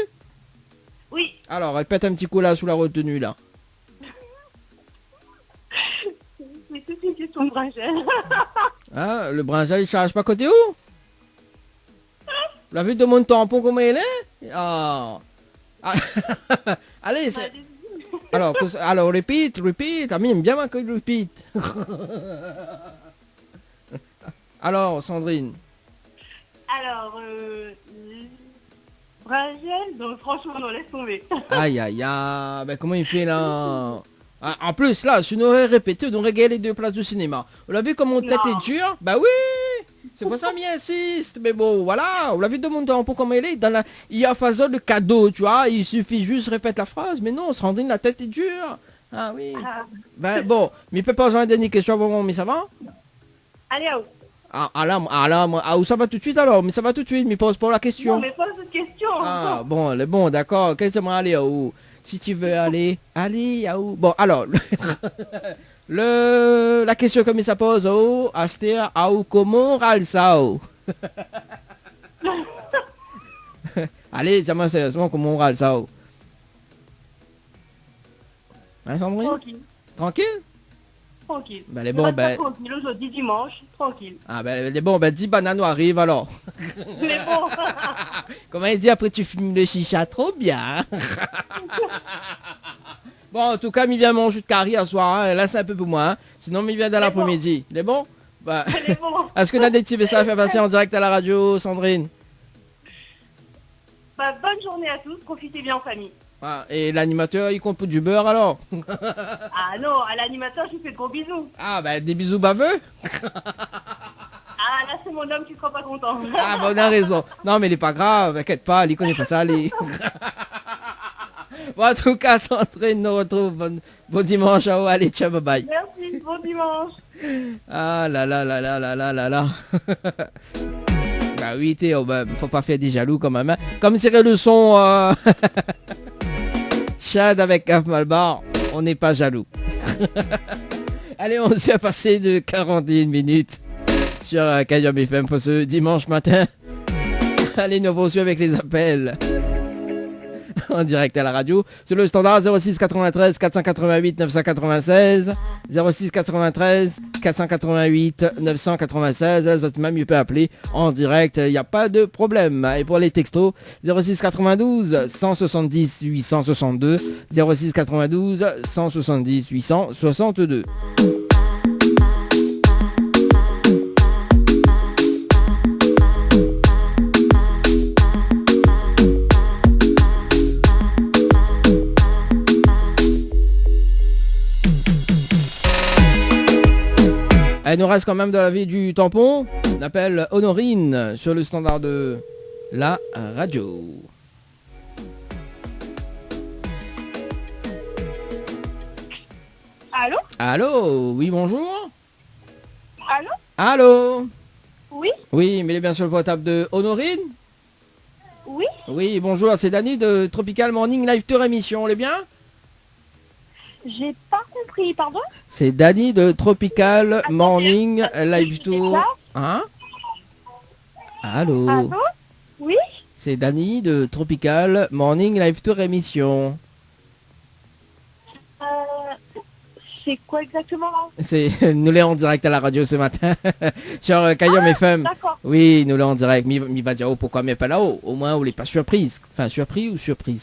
Oui. Alors, répète un petit coup là sous la retenue là. C'est toute une question de bringel. Ah, le brinjal il charge pas côté où? La vue de mon tampon comment il est? Ah. Ah. Allez, c'est... Alors, repeat. Ah, mais j'aime bien ma que repeat. Alors, Sandrine. Alors, bringel, donc franchement, non, laisse tomber. Aïe, aïe, aïe. Ben, comment il fait là? Ah, en plus, là, si on aurait répété, on aurait gagné les 2 places du cinéma. Vous l'avez vu comme mon tête est dure? Bah oui! C'est pour ça qu'il insiste. Mais bon, voilà. Vous l'avez vu de mon tampon comme il est. Il y a façon de cadeau, tu vois. Il suffit juste de répéter la phrase. Mais non, Sandrine, la tête est dure. Ah oui. Ah. Ben bon, mais il peut pas avoir une dernière question avant, mais ça va? Allez, à où? Où ça va tout de suite alors? Mais ça va tout de suite, mais pose pas la question. Non, mais pose une question. Ah bon, d'accord. Qu'est-ce que moi aller à où? Si tu veux aller à où? Bon, alors, la question comme il ça pose, Aster, à où, comment, ralsao? Allez, dis-moi sérieusement, comment on ralsao? Hein, Sandrine? Tranquille. Tranquille? Tranquille. Ben, les bons, Reste ben... tranquille, aujourd'hui dimanche, tranquille. Ah, ben, les bons, ben, 10 bananes arrivent alors. Mais bon. Comment il dit après tu fumes le chicha? Trop bien. Bon, en tout cas, il vient manger de curry à soir. Hein. Là, c'est un peu pour moi. Hein. Sinon, il vient dans l'après-midi. Il est bon? Bah. Elle est bon. Est-ce que tu as des petits messages à faire passer en direct à la radio, Sandrine? Bah, bonne journée à tous, profitez bien en famille. Ah, et l'animateur, il compte pour du beurre alors? Ah non, à l'animateur, je lui fais de gros bisous. Ah, bah des bisous baveux? Ah, là, c'est mon homme qui sera pas content. Ah, bah on a raison. Non, mais il est pas grave, inquiète pas, il connaît pas ça, lui. Bon, en tout cas, Sandrine nous retrouve. Bon dimanche, ciao, allez, ciao, bye bye. Merci, bon dimanche. Ah là là là là là là là là. Bah oui, Théo, bah, faut pas faire des jaloux quand même. Hein. Comme tirer le son Chad avec Caf Malbar, on n'est pas jaloux. Allez, on s'est passé de 41 minutes sur Kayom FM pour ce dimanche matin. Allez, nous poursuivons avec les appels en direct à la radio sur le standard 06 93 488 996 06 93 488 996. Les autres même, il peut appeler en direct, il n'y a pas de problème. Et pour les textos, 06 92 170 862 06 92 170 862. Elle nous reste quand même de la vie du tampon. On appelle Honorine sur le standard de la radio. Allô? Allô? Oui, bonjour? Allô? Allô? Oui? Oui, mais il est bien sur le portable de Honorine? Oui? Oui, bonjour, c'est Dany de Tropical Morning Live Tour Émission, on est bien? J'ai pas compris, pardon? C'est Dany de Tropical Morning Live c'est Tour. là. Hein? Allô? Allô? Oui? C'est Dany de Tropical Morning Live Tour Émission. C'est quoi exactement? C'est nous l'est en direct à la radio ce matin sur Kayom FM. D'accord. Oui, nous l'est en direct. Mi va dire oh, pourquoi mais pas là-haut. Au moins on n'est pas surprise. Enfin surpris ou surprise.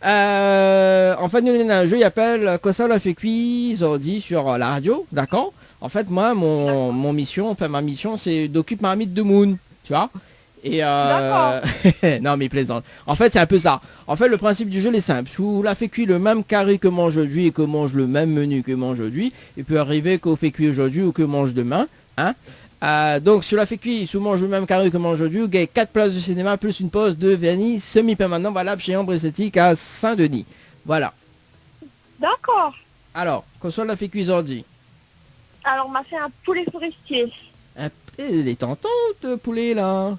En fait nous l'avons un jeu, il appelle Kosa l'a fait cuise dit sur la radio, d'accord. En fait moi mon mission, enfin ma mission c'est d'occuper ma mythe de Moon, tu vois. Et non mais plaisante. En fait c'est un peu ça. En fait le principe du jeu est simple. Si vous la fait cuire le même carré que mange aujourd'hui et que mange le même menu que mange aujourd'hui, il peut arriver qu'on fait cuire aujourd'hui ou que mange demain. Hein. Donc si vous la fait cuire, si vous mangez le même carré que mange aujourd'hui, vous gagnez 4 places de cinéma plus une pause de vernis semi-permanent valable chez Ambre Esthétique à Saint-Denis. Voilà. D'accord. Alors, qu'on soit la fait cuire ordi. Alors on m'a fait un poulet forestier. Les tentantes, poulet là.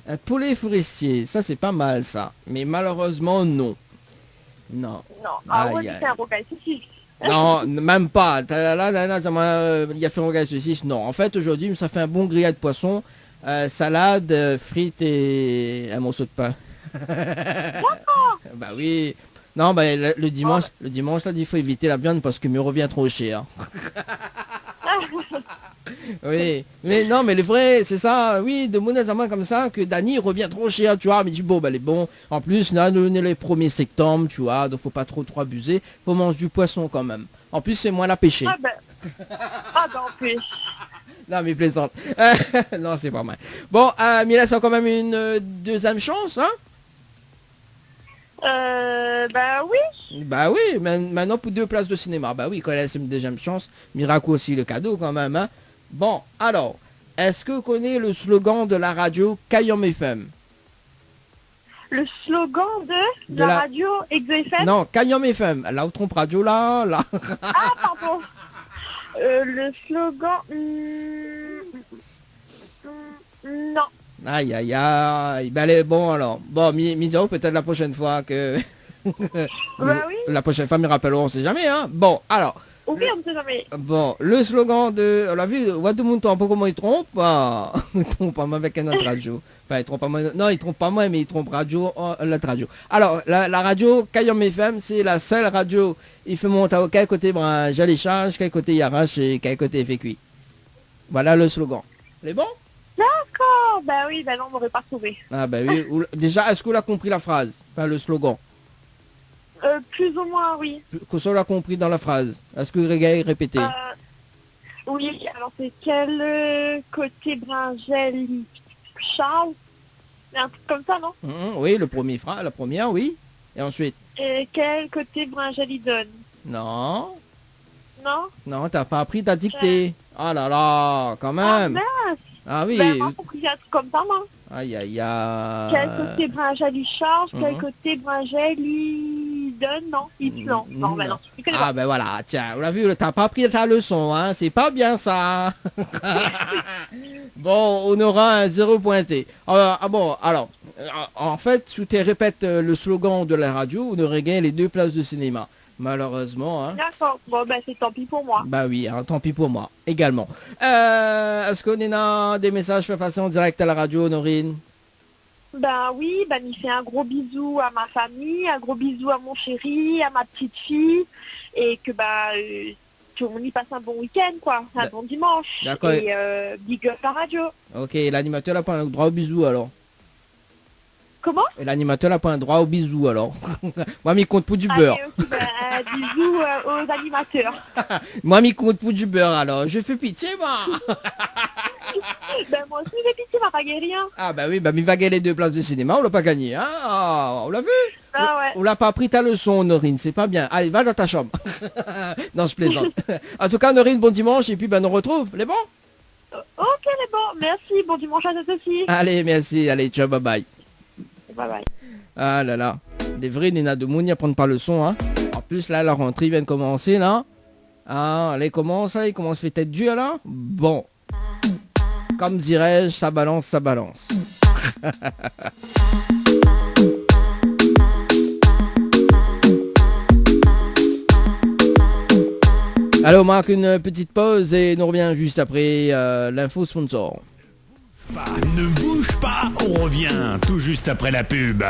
Un poulet forestier, ça c'est pas mal ça. Mais malheureusement non. Non. Non. Ah ouais, Aïe, c'est un rocaille saucisse. Non, même pas. Là, ça m'a, il a fait un rocaille saucisse. Non, en fait aujourd'hui ça fait un bon grillade de poisson, salade, frites et un morceau de pain. Bah oui. Non, bah le dimanche là, il faut éviter la viande parce que me revient trop cher. Oui, mais non, mais le vrai, c'est ça, oui, de mon examen comme ça, que Dany revient trop cher, tu vois, mais du bon, bah les bons, en plus, là, nous, on est le 1er septembre, tu vois, donc faut pas trop abuser, faut manger du poisson quand même. En plus, c'est moins la pêcher. Ah ben en plus. Non, mais plaisante. Non, c'est pas mal. Bon, mais là, c'est quand même une deuxième chance, hein? Bah oui. Bah oui, maintenant pour 2 places de cinéma, bah oui, quand elle a une deuxième chance, Miracle aussi le cadeau quand même, hein? Bon, alors, est-ce que vous connaissez le slogan de la radio Kayom FM? Le slogan de la radio ExoFM? Non, Kayom FM, la trompe radio là. Ah, pardon. Le slogan... non. Aïe, aïe, aïe. Ben, allez, bon alors. Bon, Mizao, peut-être la prochaine fois que... Bah oui. La prochaine fois, me rappellerons, on sait jamais, hein. Bon, alors... Oui, on ne sait jamais. Bon, le slogan de... On l'a vu, Wadoumou, un peu comment il trompe. Il trompe pas moi avec un autre radio. Enfin, il trompe pas moi... Non, il trompe pas moi, mais il trompe l'autre radio. Alors, la radio Kayom FM, c'est la seule radio. Il fait monter à quel côté j'ai charges, quel côté il arrache et quel côté il fait cuit. Voilà le slogan. C'est bon? D'accord. Bah oui, bah non, on m'aurait pas trouvé. Ah bah oui. Déjà, est-ce que vous avez compris la phrase? Enfin, le slogan. Plus ou moins, oui. Que ça l'a compris dans la phrase. Est-ce que vous avez répété? Oui, alors c'est quel côté Bringel Charles? Un truc comme ça, non? Oui, la première, oui. Et ensuite? Et quel côté Bringel il donne? Non. Non? Non, t'as pas appris, t'as dicté. Ah là là, quand Ah même. mince! Ah oui. Ben, moi, j'ai compris un truc comme ça, non? Aïe, aïe, aïe. Quel côté Bringel il charge? Quel côté Bringel il donne? Non? Non, ben non. Ah ben voilà, tiens, on l'a vu, t'as pas appris ta leçon, hein, c'est pas bien ça. Bon, on aura un 0 pointé. Alors, en fait, si tu répètes le slogan de la radio, on aurait gagné les 2 places de cinéma. Malheureusement, hein. D'accord. Bon, ben c'est tant pis pour moi. Bah oui, hein, tant pis pour moi, également. Est-ce qu'on a des messages fait passer en direct à la radio, Norine? Ben oui, ben il fait un gros bisou à ma famille, un gros bisou à mon chéri, à ma petite fille, et que qu'on y passe un bon week-end, quoi, un bon dimanche. D'accord. Et big up la radio. Ok, l'animateur n'a pas un droit au bisou alors. Comment? Et l'animateur n'a pas un droit au bisou alors. Moi, m'y compte pour du beurre. Allez, aussi, un bisou aux animateurs. Moi, m'y compte pour du beurre alors. Je fais pitié, moi. Ben moi aussi, j'ai pitié, m'a pas gagné rien. Ah bah oui, m'y va gagner les 2 places de cinéma, on l'a pas gagné, hein. On l'a vu? Ah ouais. On l'a pas appris ta leçon, Norine, c'est pas bien. Allez, va dans ta chambre. Non, je plaisante. En tout cas, Norine, bon dimanche, et puis on retrouve, les bons? Ok, les bons, merci, bon dimanche à tous aussi. Allez, merci, allez, ciao, bye bye. Bye bye. Ah là là, des vrais Nena de Mouni à prendre par le son, hein. En plus, là, la rentrée vient de commencer, là. Ah, allez, comment ça, il commence à faire tête dure, là. Bon. Comme dirais-je, ça balance, ça balance. Allez, on marque une petite pause et nous revient juste après l'info sponsor. Ne bouge pas, on revient tout juste après la pub.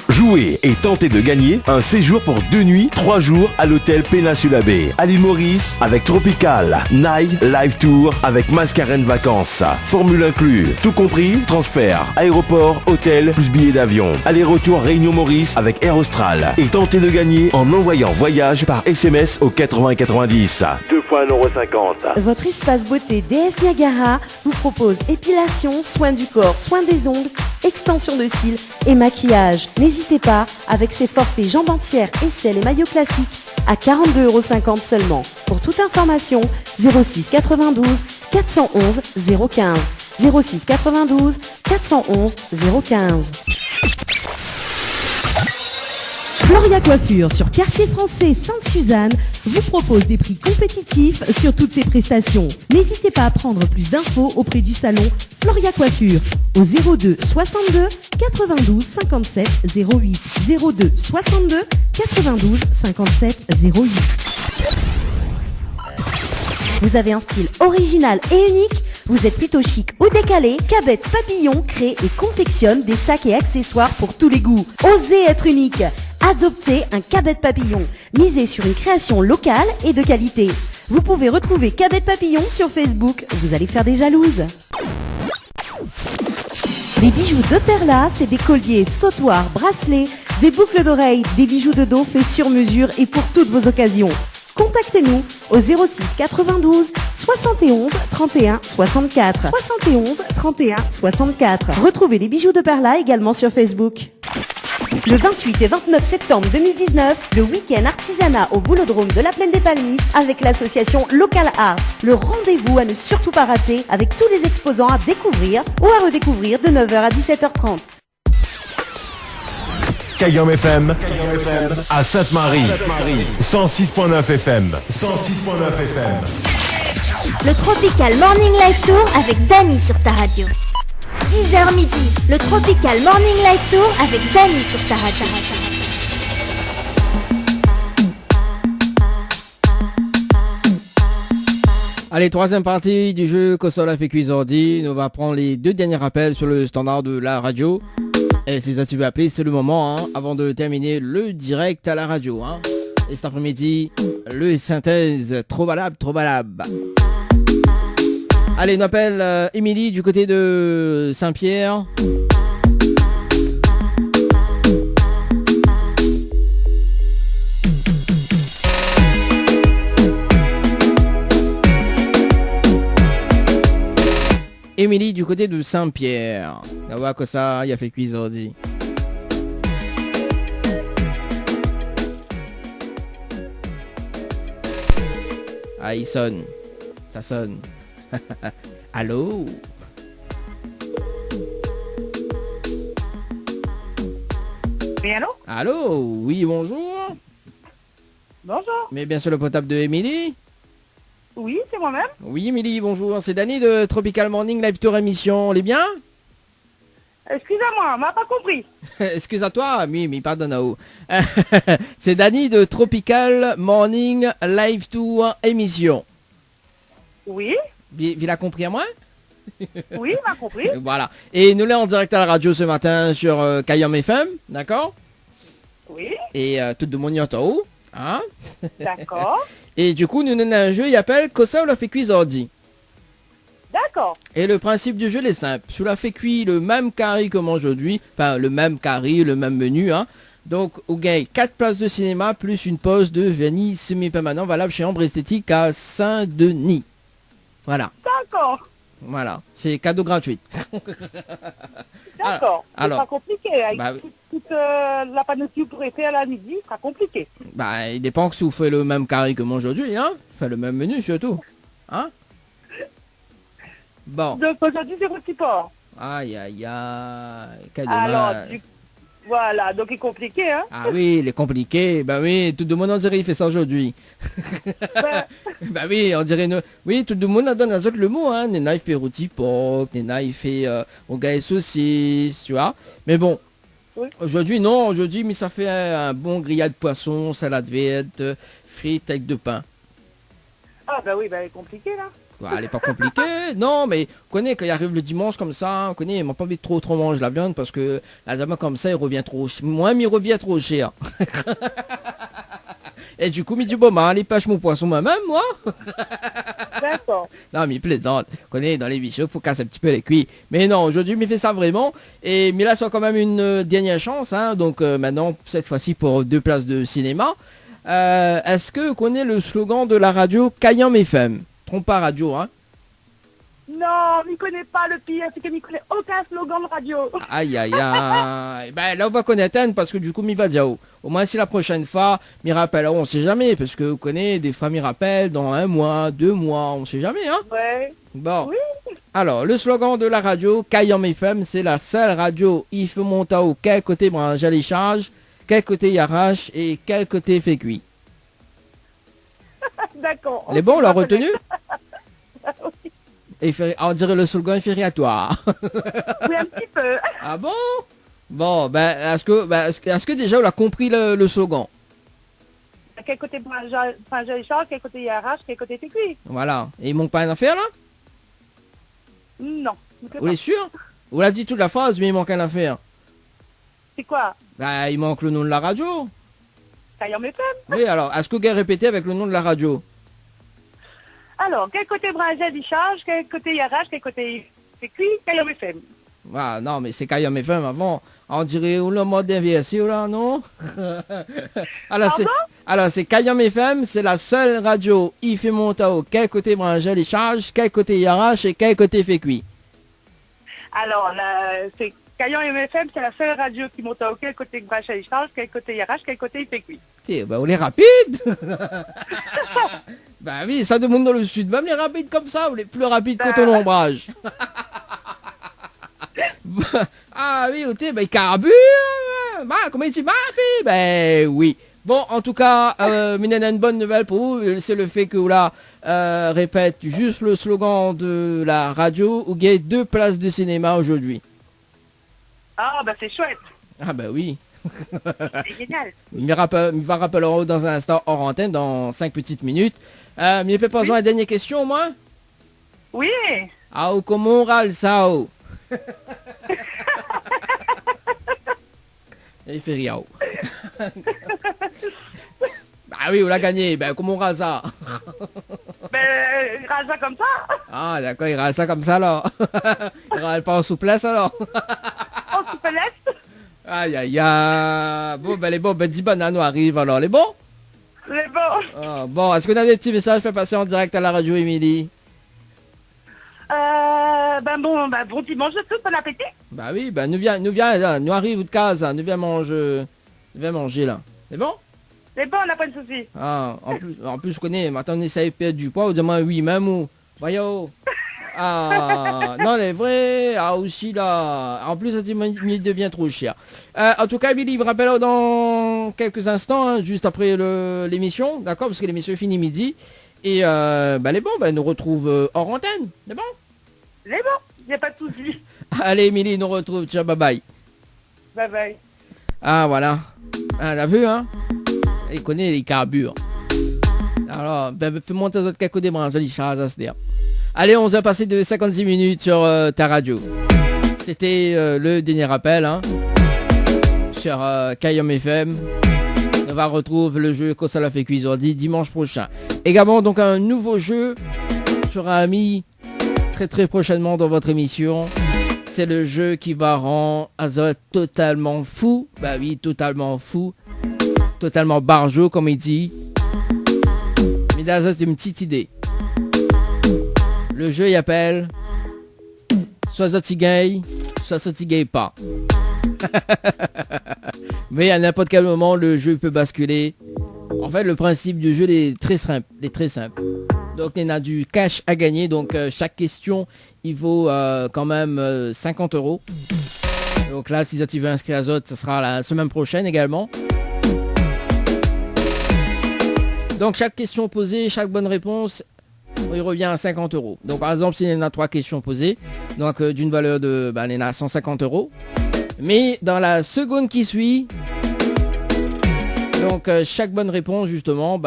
Jouez et tentez de gagner un séjour pour 2 nuits, 3 jours à l'hôtel Péninsula Bay à l'île Maurice avec Tropical, Night Live Tour avec Mascarène Vacances. Formule inclus, tout compris, transfert, aéroport, hôtel plus billets d'avion. Aller-retour Réunion Maurice avec Air Austral. Et tentez de gagner en envoyant voyage par SMS au 8090. 2,50 €. Votre espace beauté DS Niagara vous propose épilation, soins du corps, soins des ongles, extension de cils et maquillage. N'hésitez pas, avec ses forfaits jambes entières, aisselles et maillots classiques à 42,50 € seulement. Pour toute information, 06 92 411 015. 06 92 411 015. Floria Coiffure sur Quartier Français Sainte-Suzanne vous propose des prix compétitifs sur toutes ses prestations. N'hésitez pas à prendre plus d'infos auprès du salon Floria Coiffure au 02 62 92 57 08. 02 62 92 57 08. Vous avez un style original et unique? Vous êtes plutôt chic ou décalé? Cabette Papillon crée et confectionne des sacs et accessoires pour tous les goûts. Osez être unique. Adoptez un Cabette Papillon. Misez sur une création locale et de qualité. Vous pouvez retrouver Cabette Papillon sur Facebook. Vous allez faire des jalouses. Les bijoux de Perla, c'est des colliers, sautoirs, bracelets, des boucles d'oreilles, des bijoux de dos faits sur mesure et pour toutes vos occasions. Contactez-nous au 06 92 71 31 64. 71 31 64. Retrouvez les bijoux de Perla également sur Facebook. Le 28 et 29 septembre 2019, le week-end artisanat au Boulodrome de la Plaine des Palmistes avec l'association Local Arts. Le rendez-vous à ne surtout pas rater avec tous les exposants à découvrir ou à redécouvrir de 9h à 17h30. Cayenne FM à Sainte-Marie. 106.9 FM. 106.9 FM. Le Tropical Morning Live Tour avec Dany sur ta radio. 10h midi, le Tropical Morning Live Tour avec Dany sur ta radio. Allez, troisième partie du jeu Console avec Cuisordi. On va prendre les 2 derniers rappels sur le standard de la radio. Et si ça tu veux appeler, c'est le moment, hein, avant de terminer le direct à la radio. Hein. Et cet après-midi, le synthèse, trop valable, trop valable. Allez, on appelle Émilie du côté de Saint-Pierre. Émilie du côté de Saint-Pierre. On va voir que ça, il a fait cuise aujourd'hui. Ah, il sonne. Ça sonne. Allô? Oui, allô? Allô? Oui, bonjour. Bonjour. Mais bien sûr le portable de Émilie. Oui, c'est moi-même. Oui, Émilie, bonjour. C'est Dany de Tropical Morning Live Tour émission. On est bien? Excusez-moi, on m'a pas compris. Excuse à toi, oui, mais pardonne à vous. C'est Dany de Tropical Morning Live Tour émission. Oui, Vous l'avez compris à moi? oui, on m'a compris. Voilà. Et nous l'avons en direct à la radio ce matin sur Kayam FM, d'accord? Oui, Et tout le monde y entend, hein? d'accord, Et du coup, nous avons un jeu, il appelle Kosa ou la fait cuire ordi. d'accord. Et le principe du jeu il est simple. Sous la fait cuire le même carré comme aujourd'hui, enfin le même carré, le même menu, hein. Donc, on gagne 4 places de cinéma plus une pause de vernis semi-permanent valable chez Ambre Esthétique à Saint-Denis. Voilà. D'accord, Voilà. C'est cadeau gratuit. d'accord. alors, Ce sera compliqué. Avec bah, toute la panoplie pour été à la midi, ce sera compliqué. Bah, il dépend que si vous faites le même carré que moi aujourd'hui, hein. Enfin, le même menu surtout. Hein. Bon. Donc aujourd'hui, c'est votre support. Aïe, aïe, aïe. Quel Alors, dommage. voilà, donc il est compliqué, hein. Ah oui, il est compliqué. Bah oui, tout le monde on dirait il fait ça aujourd'hui. Ben, Bah oui, on dirait... Oui, tout le monde donne à le mot, hein. Nena, il fait rôti porc, Nena, il fait on gagne saucisse, tu vois. Mais bon, Oui. aujourd'hui, non. Aujourd'hui, mais ça fait un bon grillade de poisson, salade verte, frites avec de pain. ah ben oui, ben il est compliqué, là. Ouais, elle est pas compliquée, non, mais on connaît quand il arrive le dimanche comme ça, on connaît, il m'a pas envie de trop manger la viande parce que la dame comme ça, il revient trop cher. Moi, il revient trop cher. Et du coup, il me dit, bon, bah, allez, pêche mon poisson moi-même, moi. D'accord. Non, mais il plaisante. On connaît, dans les bichots, faut casser un petit peu les cuits. Mais non, aujourd'hui, il fait ça vraiment. Et mais là, c'est quand même une dernière chance, hein. Donc maintenant, cette fois-ci, pour 2 places de cinéma. Est-ce que vous connaissez le slogan de la radio Kayam FM? Trompe pas radio, hein. Non, il connaît pas le pire, c'est qu'il ne connaît aucun slogan de radio. Aïe, aïe, aïe. Ben là, on va connaître un parce que du coup, il va dire, au moins, si la prochaine fois, il rappelle, on sait jamais, parce que vous connaissez, des fois, il rappelle dans 1 mois, 2 mois, on sait jamais, hein. Ouais. Bon. Oui. Alors, le slogan de la radio Kayam FM, c'est la seule radio il faut monter au quel côté branche les charges, quel côté il arrache et quel côté fait cuit. D'accord. Elle est bon, on l'a retenu? Oui. Et on dirait le slogan infériatoire. Oui, un petit peu. Ah bon? Bon, ben, est-ce que déjà on a compris le slogan? À quel côté Frangin et Charles, quel côté il arrache, quel côté c'est cuit? Voilà. Et il manque pas une affaire là? Non. je sais Vous pas. êtes sûr? Vous l'avez dit toute la phrase, mais il manque une affaire. C'est quoi? Bah, il manque le nom de la radio. Kayam FM. Oui, alors, est-ce que vous pouvez répéter avec le nom de la radio? Alors, quel côté Frangin il charge, quel côté il arrache, quel côté c'est cuit? Kayam FM. Ah non, mais c'est Kayam FM avant. On dirait ou le mode inversé là, non? Alors, c'est Kayam FM, c'est la seule radio. Il fait monter au quel côté brancher les charges, quel côté il arrache et quel côté fait cuit. Alors, c'est Kayam FM, c'est la seule radio qui monte au quel côté branche les charges, quel côté il arrache, quel côté il fait cuit. Tiens, bah, on est rapide. Bah oui, ça demande dans le sud. Même les rapides comme ça, ou les plus rapides que ton ombrage. Ah oui, ok, ben carbure. Comment il dit ma fille? Ben oui. Bon, en tout cas, Minena, une bonne nouvelle pour vous, c'est le fait que vous là répète juste le slogan de la radio où il y a 2 places de cinéma aujourd'hui. Ah, bah c'est chouette. Ah ben oui. C'est génial. Il me va rappeler dans un instant hors antenne, dans 5 petites minutes. Mais il peut poser une dernière question au moins? Oui. Ah, ou comment on râle ça? Il fait rien. Bah oui, on l'a gagné. Ben comment on râle ça? Ben, il rase ça comme ça. Ah d'accord, il râle ça comme ça là. Il râle pas en souplesse alors. En souplesse. Aïe aïe aïe. Bon ben les bons, ben 10 bananes arrivent alors, les bons? C'est bon. Ah, bon, est-ce qu'on a des petits messages fait passer en direct à la radio, Émilie? Bon dimanche de tout, bon appétit. Bah oui, ben nous viens là, nous arrive de casa, nous viens manger là. C'est bon? C'est bon, on n'a pas de soucis. Ah, en plus je connais, maintenant on essaye de perdre du poids, ou dis-moi oui même ou. Voyons. Ah, non, les vrais, ah aussi là. En plus, ça devient trop cher. En tout cas, Billy, me rappelle dans quelques instants, hein, juste après l'émission, d'accord, parce que l'émission est finie midi. Et les bons, nous retrouve hors antenne. C'est bon? C'est bon, il n'y a pas de souci. Allez, Émilie, nous retrouve. Ciao, bye bye. Bye bye. Ah, voilà. Ah, t'as vu, hein? Il connaît les carbures. Alors, fais monter les autres cacos des branches, les chars à se dire. Allez, on s'est passé de 56 minutes sur ta radio. C'était le dernier rappel, hein, sur Kayom FM. On va retrouver le jeu Kosala fait cuisiner dimanche prochain. Également, donc, un nouveau jeu sera mis très très prochainement dans votre émission. C'est le jeu qui va rendre Azote totalement fou. Bah oui, totalement fou. Totalement barjot, comme il dit. Mais d'Azote, une petite idée. Le jeu, il appelle soit Zoti gay, soit Zoti gay pas. Mais à n'importe quel moment, le jeu peut basculer. En fait, le principe du jeu est très simple. Donc, il y a du cash à gagner. Donc, chaque question, il vaut quand même 50 €. Donc là, si tu veux inscrire Azote, ça sera la semaine prochaine également. Donc, chaque question posée, chaque bonne réponse, il revient à 50 €. Donc, par exemple, s'il y en a 3 questions posées, donc d'une valeur de, il y en a 150 €. Mais dans la seconde qui suit, donc chaque bonne réponse, justement,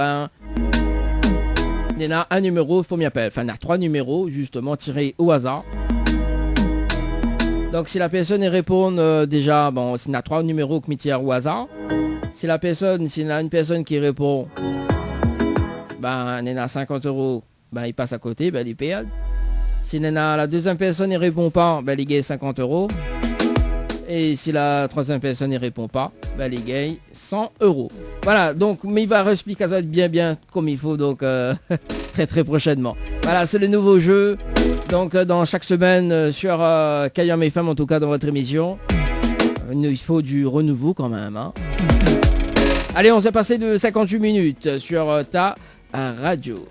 il y en a un numéro, il faut m'y appeler. Enfin, il y en a 3 numéros, justement, tirés au hasard. Donc, si la personne y répond déjà, s'il y en a 3 numéros qui me tirent au hasard. S'il y a une personne qui répond, il y en a 50 €, il passe à côté, il perd. Si la deuxième personne ne répond pas, il gagne 50 €. Et si la troisième personne ne répond pas, il gagne 100 €. Voilà, donc, mais il va expliquer ça bien comme il faut, donc très très prochainement. Voilà, c'est le nouveau jeu. Donc, dans chaque semaine sur Kayom FM, en tout cas dans votre émission. Il faut du renouveau quand même, hein. Allez, on s'est passé de 58 minutes sur ta radio.